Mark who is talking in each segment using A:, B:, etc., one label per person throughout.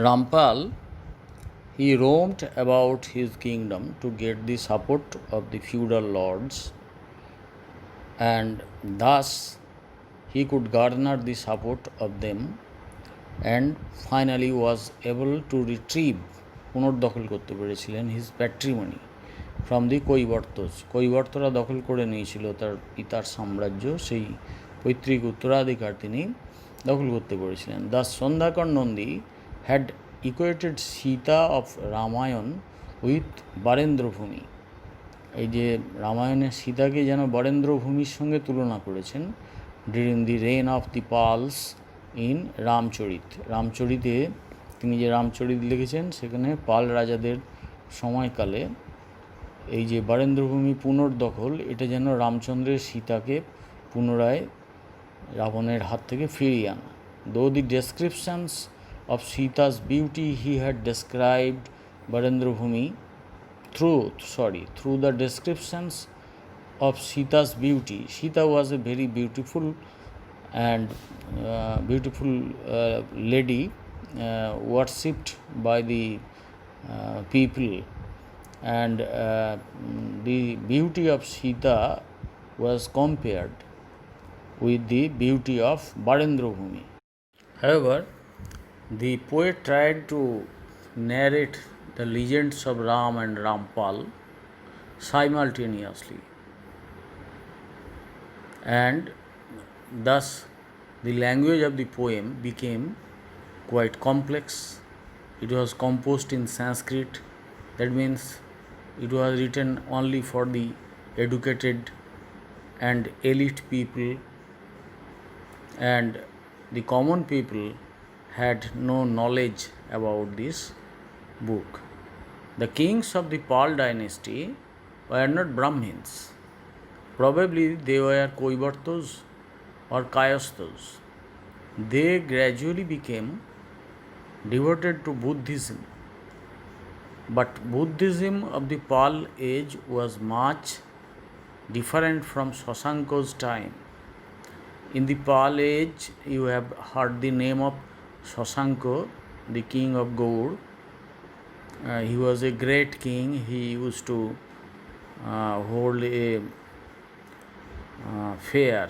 A: Rampal, he roamed about his kingdom to get the support of the feudal lords, and thus he could garner the support of them and finally was able to retrieve পুনর্দখল করতে পেরেছিলেন his প্যাট্রিমনি from the কৈবর্তজ। কৈবর্তরা দখল করে নিয়েছিল তার পিতার সাম্রাজ্য, সেই পৈতৃক উত্তরাধিকার তিনি দখল করতে পেরেছিলেন। The Sandhyakar Nandi had equated Sita of Ramayana with Barendrabhumi. এই যে রামায়ণের সীতাকে যেন বরেন্দ্রভূমির সঙ্গে তুলনা করেছেন। During the reign of the Palas in Ramacharita. রামচরিতে তিনি যে রামচরিত লিখেছেন সেখানে পাল রাজাদের সময়কালে এই যে বরেন্দ্রভূমি পুনর্দখল, এটা যেন রামচন্দ্রের সীতাকে পুনরায় রাবণের হাত থেকে ফিরিয়ে আনা। Though the descriptions of Sita's beauty he had described Barendrabhumi through the descriptions of Sita's beauty. Sita was a very beautiful and lady worshipped by the people, and the beauty of Sita was compared with the beauty of Barendra-bhumi. However, the poet tried to narrate the legends of Ram and Rampal simultaneously, and thus the language of the poem became quite complex. It was composed in Sanskrit, that means it was written only for the educated and elite people, and the common people had no knowledge about this book. The kings of the Pal dynasty were not Brahmins. Probably they were Koivartos or Kayasthas. They gradually became devoted to Buddhism. But Buddhism of the Pal age was much different from Shashanka's time. In the Pal age, you have heard the name of Shashanka, the king of Gaur. He was a great king. He used to hold a fair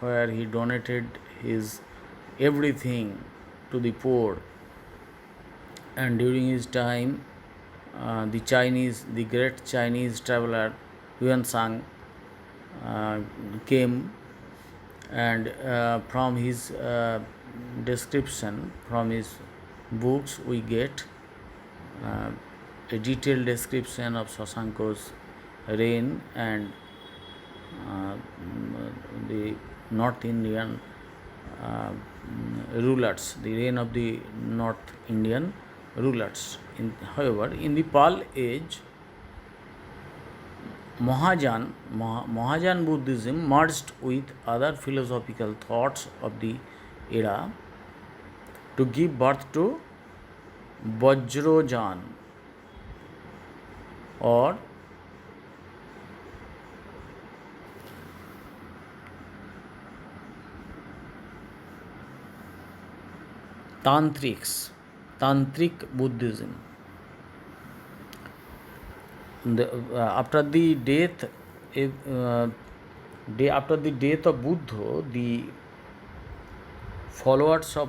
A: where he donated his everything to the poor. And during his time, the great Chinese traveler Yuan-sang came, and from his description, from his books, we get a detailed description of Shashanka's reign and the North Indian rulers, the reign of the North Indian rulers. However, in the Pal age, Mahajan Buddhism merged with other philosophical thoughts of the era to give birth to Vajrayan or Tantric Buddhism. After the death of Buddha, the followers of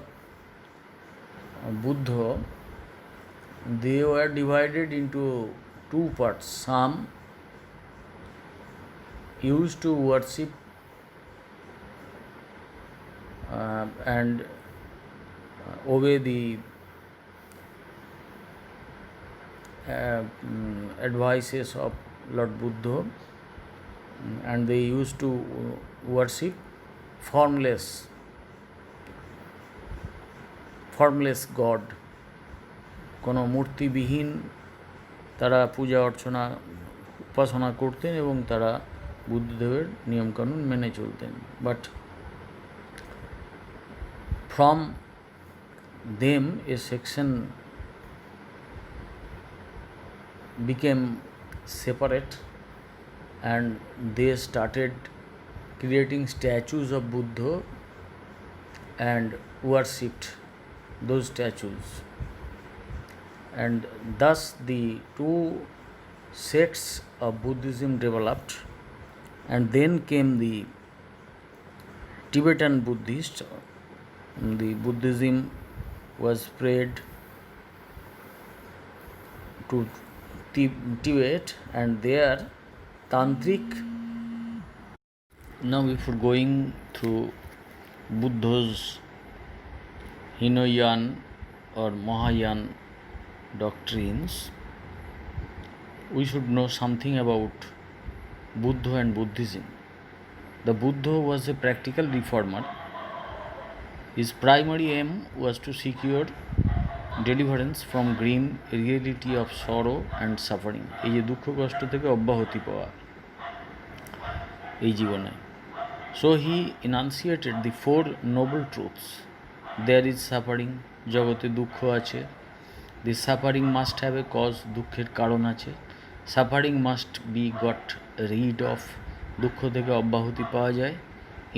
A: Buddha, they were divided into two parts. Some used to worship and obey the advices of Lord Buddha, and they used to worship formless God, কোনো মূর্তিবিহীন তারা পূজা অর্চনা উপাসনা করতেন এবং তারা বুদ্ধদেবের নিয়মকানুন মেনে চলতেন। But from them A section became separate, and they started creating statues of Buddha and worshipped those statues. and thus the two sects of Buddhism developed, and then came the Tibetan Buddhists. The Buddhism was spread to Tibet, and there Tantric. Now before going through Buddha's Hinoyan or Mahayan doctrines, we should know something about Buddha and Buddhism. The Buddha was a practical reformer. His primary aim was to secure deliverance from grim reality of sorrow and suffering. এই যে দুঃখ কষ্ট থেকে অব্যাহতি পাওয়া এই জীবনে. So he enunciated the four noble truths. There is suffering, জগতে দুঃখ আছে. The suffering must have a cause, দুঃখের কারণ আছে. Suffering must be got rid of, দুঃখ থেকে অব্যাহতি পাওয়া যায়.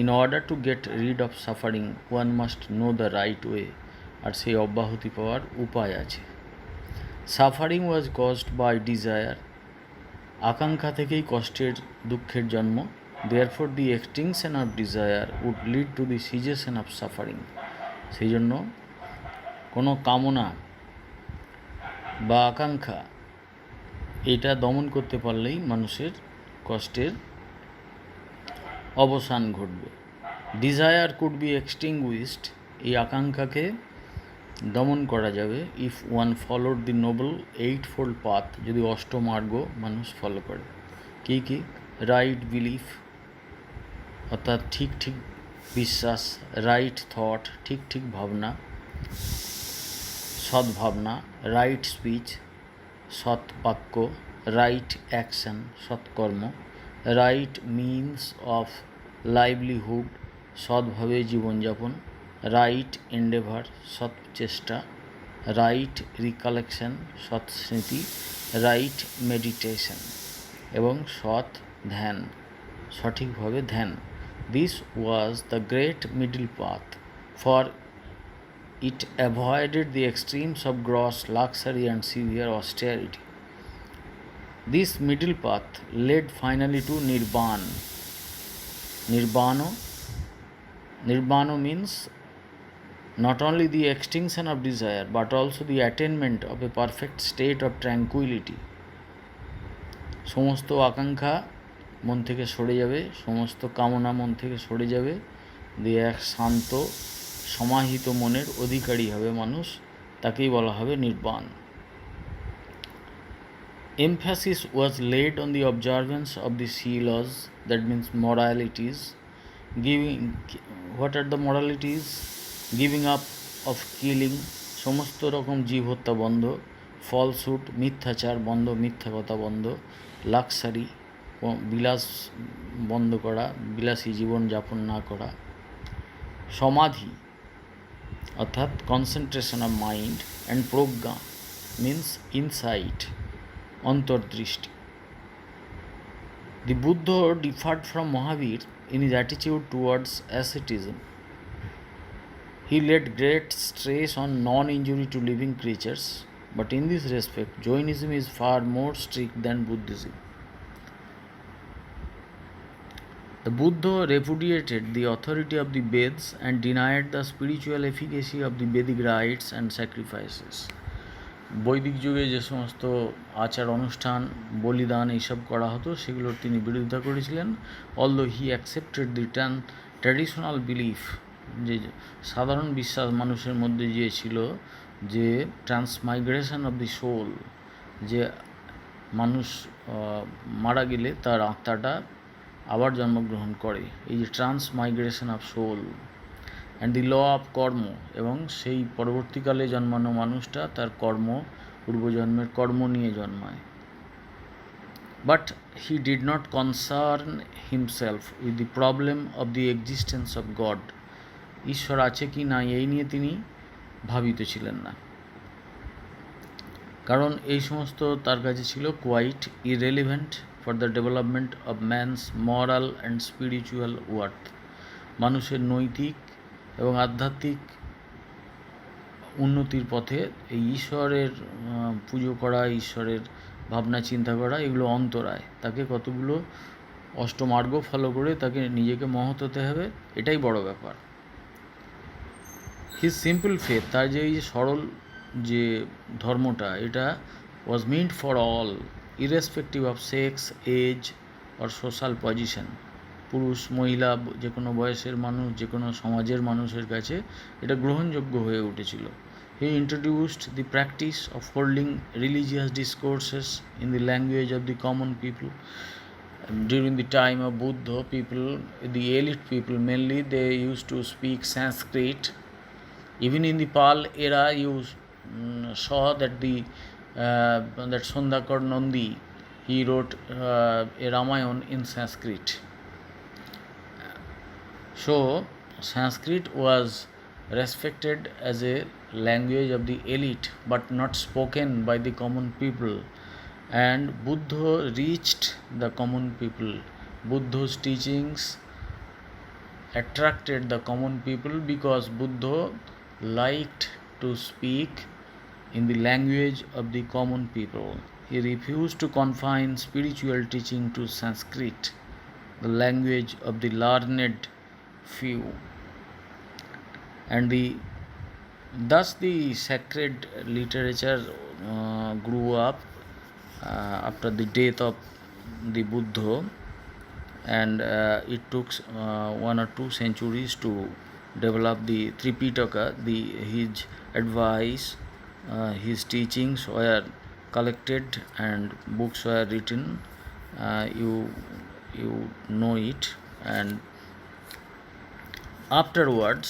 A: In order to get rid of suffering, one must know the right way, আর সেই অব্যাহতি পাওয়ার উপায় আছে. Suffering was caused by desire, আকাঙ্ক্ষা থেকেই কষ্টের দুঃখের জন্ম. Therefore the extinction of desire would lead to the cessation of suffering. সেই জন্য কোনো কামনা বা আকাঙ্ক্ষা এটা দমন করতে পারলেই মানুষের কষ্টের অবসান ঘটবে. ডিজায়ার কুড বি এক্সটিংগুইশড, এই আকাঙ্ক্ষাকে দমন করা যাবে if one followed the Nobel 8-fold path, যদি অষ্টমার্গ মানুষ ফলো করে. কী কী? রাইট বিলিফ, অর্থাৎ ঠিক ঠিক বিশ্বাস, রাইট থট, ঠিক ঠিক ভাবনা, সদ্ভাবনা, রাইট স্পিচ, সৎ বাক্য, রাইট অ্যাকশন, সৎকর্ম, রাইট মিনস অফ লাইভলিহুড, সৎভাবে জীবনযাপন, রাইট এন্ডেভার, সৎ চেষ্টা, রাইট রিকালেকশন, সৎ স্মৃতি, রাইট মেডিটেশন এবং সৎ ধ্যান, সঠিকভাবে ধ্যান. This was the great middle path, for it avoided the extremes of gross luxury and severe austerity. This middle path led finally to Nibbana. Nibbana means not only the extinction of desire but also the attainment of a perfect state of tranquility. সমস্ত আকাঙ্ক্ষা মন থেকে সরে যাবে, সমস্ত কামনা মন থেকে সরে যাবে, দিয়ে এক শান্ত সমাহিত মনের অধিকারী হবে মানুষ, তাকেই বলা হবে নির্বাণ. Emphasis was laid on the observance of the sea laws, that means moralities. What are the moralities? Giving up of killing, সমস্ত রকম জীব হত্যা বন্ধ, ফলসুট, মিথ্যাচার বন্ধ, মিথ্যা কথা বন্ধ, লাক্সারি, বিলাস বন্ধ করা, বিলাসী জীবনযাপন না করা, সমাধি অর্থাৎ concentration of mind, and Pragya means insight, অন্তর্দৃষ্টি. The Buddha differed from Mahavir in his attitude towards asceticism. He laid great stress on non-injury to living creatures, but in this respect, Jainism is far more strict than Buddhism. The Buddha repudiated the authority of the Vedas and denied the spiritual efficacy of the Vedic rites and sacrifices. বৈদিক যুগে যে সমস্ত আচার অনুষ্ঠান, বলিদান এইসব করা হতো সেগুলোর তিনি বিরোধিতা করেছিলেন. Although he accepted the traditional belief, যে সাধারণ বিশ্বাস মানুষের মধ্যে যে ছিল, যে ট্রান্সমাইগ্রেশন অফ দি সোল, যে মানুষ মারা গেলে তার আত্মাটা আবার জন্মগ্রহণ করে, এই যে transmigration of soul, and the law of karma, এবং সেই পরবর্তীকালে জন্মানো মানুষটা তার কর্ম, পূর্বজন্মের কর্ম নিয়ে জন্মায়. But he did not concern himself with the problem of the existence of god, ঈশ্বর আছে কি না এই নিয়ে তিনি ভাবিত ছিলেন না, কারণ এই সমস্ত তার কাছে ছিল quite irrelevant for the development of man's moral and spiritual worth. মানুষের নৈতিক এবং আধ্যাত্মিক উন্নতির পথে এই ঈশ্বরের পুজো করা, ঈশ্বরের ভাবনা চিন্তা করা, এগুলো অন্তরায়। তাকে কতগুলো অষ্টমার্গ ফলো করে তাকে নিজেকে মহৎ হতে হবে, এটাই বড় ব্যাপার। হিজ সিম্পল ফেথ, তার যে এই যে সরল যে ধর্মটা, এটা was meant for all, irrespective of sex, age or social position. পুরুষ, মহিলা, যে কোনো বয়সের মানুষ, যে কোনো সমাজের মানুষের কাছে এটা গ্রহণযোগ্য হয়ে উঠেছিল। He introduced the practice of holding religious discourses in the language of the common people. During the time of Buddha, people, the elite people mainly, they used to speak Sanskrit. Even in the Pal era, you saw that that Sondakar Nandi, he wrote a Ramayana in Sanskrit. So Sanskrit was respected as a language of the elite, but not spoken by the common people. And Buddha reached the common people. Buddha's teachings attracted the common people because Buddha liked to speak in the language of the common people. He refused to confine spiritual teaching to Sanskrit, the language of the learned few. And thus the sacred literature grew up after the death of the Buddha, and it took 1 or 2 centuries to develop the Tripitaka. His advice, his teachings were collected and books were written. You know it. And afterwards,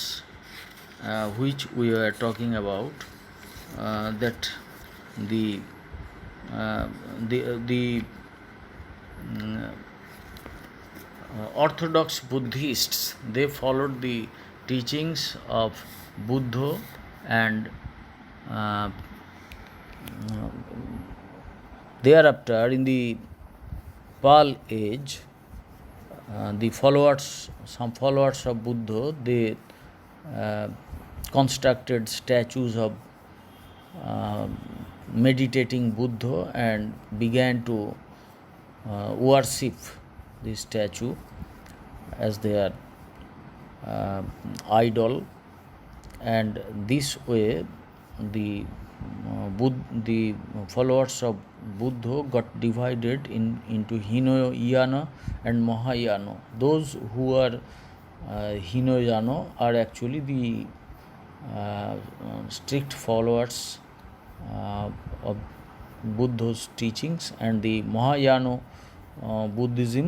A: which we were talking about, that the Orthodox Buddhists, they followed the teachings of Buddha, and thereafter in the Pal age, some followers of Buddha, they constructed statues of meditating Buddha and began to worship the statue as their idol. And this way the followers of Buddha got divided into Hinayana and Mahayana. Those who are Hinayana are actually the strict followers of Buddha's teachings, and the Mahayana Buddhism,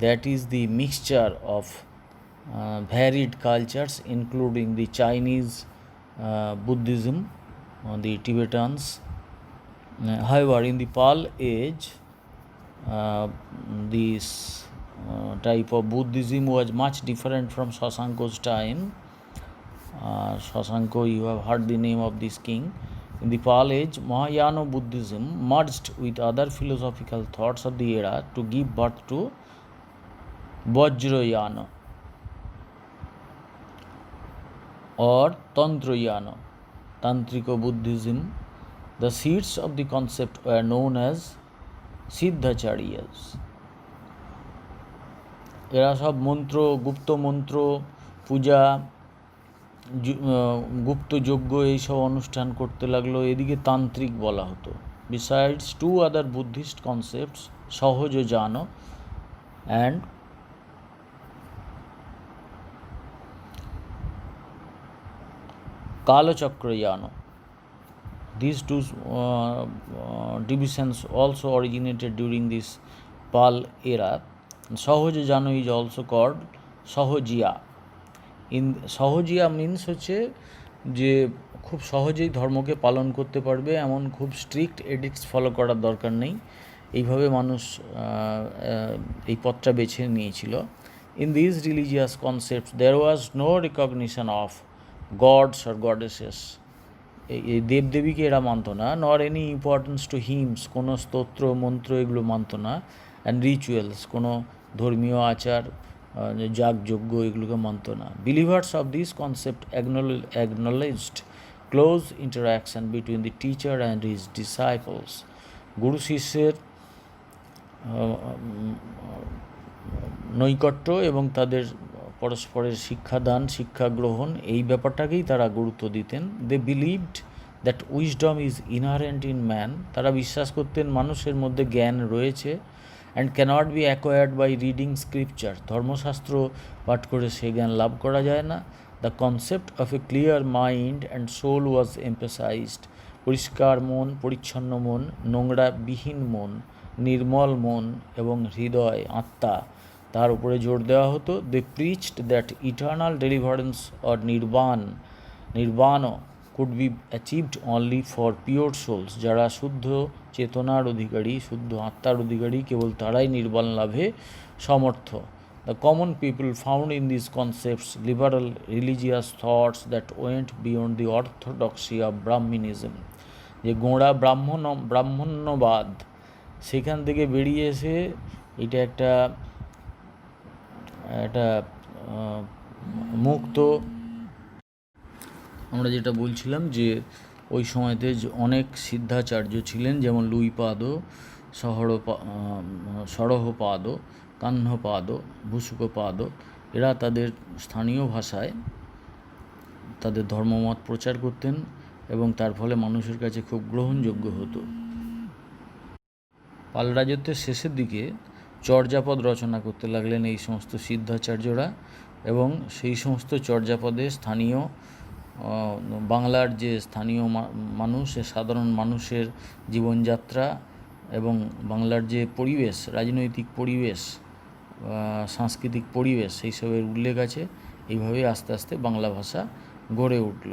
A: that is the mixture of varied cultures, including the Chinese Buddhism, the Tibetans. However, in the Pal age, this type of Buddhism was much different from Shashanko's time. Shashanko, you have heard the name of this king. In the Pal age, Mahayana Buddhism merged with other philosophical thoughts of the era to give birth to Vajrayana or Tantrayana, Tantrika Buddhism. The seeds of the concept were known as Siddhacharyas. এরা সব মন্ত্র, গুপ্ত মন্ত্র, পূজা, গুপ্ত যজ্ঞ এইসব অনুষ্ঠান করতে লাগলো। এদিকে তান্ত্রিক বলা হতো। Besides 2 other Buddhist concepts, Sahajajana and Kalachakrayana. These 2 divisions also originated during this Pal era. Sahajajana is also called Sahajiya. Sahajiya means হচ্ছে যে খুব সহজেই ধর্মকে পালন করতে পারবে, এমন খুব স্ট্রিক্ট এডিক্টস ফলো করার দরকার নেই, এইভাবে মানুষ এই পথটা বেছে নিয়েছিল। In this religious concepts there was no recognition of gods or goddesses. এই দেবদেবীকে এরা মানত না, নর এনি ইম্পর্টেন্স টু হিমস, কোনো স্তোত্র মন্ত্র এগুলো মানত না, অ্যান্ড রিচুয়ালস, কোনো ধর্মীয় আচার, যাগযজ্ঞ এগুলোকে মানত না। Believers of this concept acknowledged close interaction between the teacher and his disciples. গুরু শিষ্যের নৈকট্য এবং তাদের পরস্পরের শিক্ষাদান শিক্ষা গ্রহণ এই ব্যাপারটাকেই তারা গুরুত্ব দিতেন। They believed that wisdom is inherent in man, তারা বিশ্বাস করতেন মানুষের মধ্যে জ্ঞান রয়েছে, and cannot be acquired by reading scripture, ধর্মশাস্ত্র পাঠ করে সে জ্ঞান লাভ করা যায় না। The concept of a clear mind and soul was emphasised, পরিষ্কার মন, পরিচ্ছন্ন মন, নোংরাবিহীন মন, নির্মল মন এবং হৃদয় আত্মা, তার উপরে জোর দেওয়া হতো। They preached that eternal deliverance or nirvana could be achieved only for pure souls, যারা শুদ্ধ চেতনার অধিকারী, শুদ্ধ আত্মার অধিকারী, কেবল তারাই নির্বাণ লাভে সমর্থ। The common people found in this concepts liberal religious thoughts that went beyond the orthodoxy of Brahminism, যে গোঁড়া ব্রাহ্মণ্যবাদ সেখান থেকে বেরিয়ে এসে এটা একটা মুক্ত, আমরা যেটা বলছিলাম যে ওই সময়তে অনেক সিদ্ধাচার্য ছিলেন, যেমন লুইপাদ, সরহপাদ, কাহ্নপাদ, ভূসুকপাদ, এরা তাদের স্থানীয় ভাষায় তাদের ধর্মমত প্রচার করতেন এবং তার ফলে মানুষের কাছে খুব গ্রহণযোগ্য হতো। পাল রাজত্বের শেষের দিকে চর্যাপদ রচনা করতে লাগলেন এই সমস্ত সিদ্ধাচার্যরা, এবং সেই সমস্ত চর্যাপদে স্থানীয় বাংলার যে স্থানীয় মানুষ, সাধারণ মানুষের জীবনযাত্রা এবং বাংলার যে পরিবেশ, রাজনৈতিক পরিবেশ, সাংস্কৃতিক পরিবেশ, সেই সবের উল্লেখ আছে। এইভাবে আস্তে আস্তে বাংলা ভাষা গড়ে উঠল।